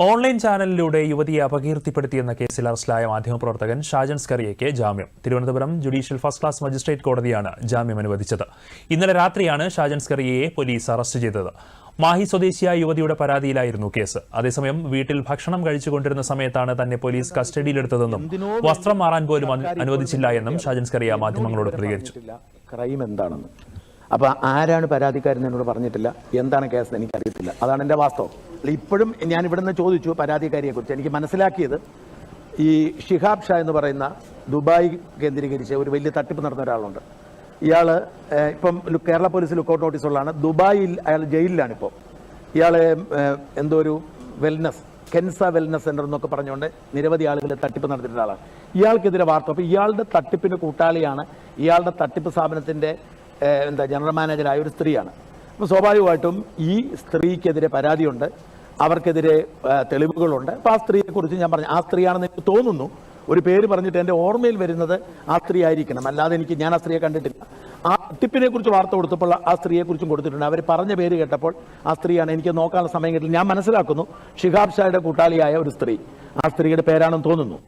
Online ചാനലിലൂടെ യുവതിയെ അപകീർത്തിപ്പെടുത്തിയെന്ന കേസിൽ അറസ്റ്റിലായ മാധ്യമപ്രവർത്തകൻ ഷാജൻ സ്കറിയയ്ക്ക് ജാമ്യം. Thiruvananthapuram judicial first class magistrate കോടതിയാണ് ജാമ്യം അനുവദിച്ചത്. ഇന്നലെ രാത്രിയാണ് ഷാജൻ സ്കറിയയെ പോലീസ് അറസ്റ്റ് ചെയ്തത്. മാഹി സ്വദേശിയായ യുവതിയുടെ പരാതിയിലായിരുന്നു കേസ്. അതേസമയം വീട്ടിൽ ഭക്ഷണം കഴിച്ചുകൊണ്ടിരുന്ന സമയത്താണ് തന്നെ പോലീസ് കസ്റ്റഡിയിലെടുത്തതെന്നും വസ്ത്രം മാറാൻ പോലും അനുവദിച്ചില്ല എന്നും ഷാജൻ സ്കറിയ മാധ്യമങ്ങളോട് പ്രതികരിച്ചു. ക്രൈം എന്താണെന്ന് അപ്പൊ ആരാണ് പരാതിക്കാരെന്ന് എന്നോട് പറഞ്ഞിട്ടില്ല. എന്താണ് കേസ് എനിക്കറിയത്തില്ല. അതാണ് എൻ്റെ വാസ്തവം. ഇപ്പോഴും ഞാൻ ഇവിടെ നിന്ന് ചോദിച്ചു പരാതിക്കാരിയെ കുറിച്ച്. എനിക്ക് മനസ്സിലാക്കിയത് ഈ ഷിഹാബ് ഷാ എന്ന് പറയുന്ന ദുബായ് കേന്ദ്രീകരിച്ച് ഒരു വലിയ തട്ടിപ്പ് നടന്ന ഒരാളുണ്ട്. ഇയാൾ ഇപ്പം കേരള പോലീസ് ലുക്കൗട്ട് നോട്ടീസുള്ളതാണ്. ദുബായിൽ അയാൾ ജയിലിലാണ്. ഇപ്പോൾ ഇയാൾ എന്തോ ഒരു കെൻസ വെൽനസ് സെന്റർ എന്നൊക്കെ പറഞ്ഞുകൊണ്ട് നിരവധി ആളുകൾ തട്ടിപ്പ് നടത്തിയിട്ടുള്ള ആളാണ്. ഇയാൾക്കെതിരെ വാർത്ത. അപ്പോൾ ഇയാളുടെ തട്ടിപ്പിന് കൂട്ടാളിയാണ് ഇയാളുടെ തട്ടിപ്പ് സ്ഥാപനത്തിൻ്റെ ജനറൽ മാനേജറായ ഒരു സ്ത്രീയാണ്. അപ്പോൾ സ്വാഭാവികമായിട്ടും ഈ സ്ത്രീക്കെതിരെ പരാതിയുണ്ട്, അവർക്കെതിരെ തെളിവുകളുണ്ട്. അപ്പോൾ ആ സ്ത്രീയെക്കുറിച്ച് ഞാൻ പറഞ്ഞു, ആ സ്ത്രീയാണെന്ന് എനിക്ക് തോന്നുന്നു. ഒരു പേര് പറഞ്ഞിട്ട് എൻ്റെ ഓർമ്മയിൽ വരുന്നത് ആ സ്ത്രീ ആയിരിക്കണം, അല്ലാതെ ഞാൻ ആ സ്ത്രീയെ കണ്ടിട്ടില്ല. ആ തട്ടിപ്പിനെ കുറിച്ച് വാർത്ത കൊടുത്തപ്പോൾ ആ സ്ത്രീയെക്കുറിച്ചും കൊടുത്തിട്ടുണ്ട്. അവർ പറഞ്ഞ പേര് കേട്ടപ്പോൾ ആ സ്ത്രീയാണ്. എനിക്ക് നോക്കാനുള്ള സമയം കിട്ടില്ല. ഞാൻ മനസ്സിലാക്കുന്നു ഷിഹാബ് ഷായുടെ കൂട്ടാളിയായ ഒരു സ്ത്രീ, ആ സ്ത്രീയുടെ പേരാണെന്ന് തോന്നുന്നു.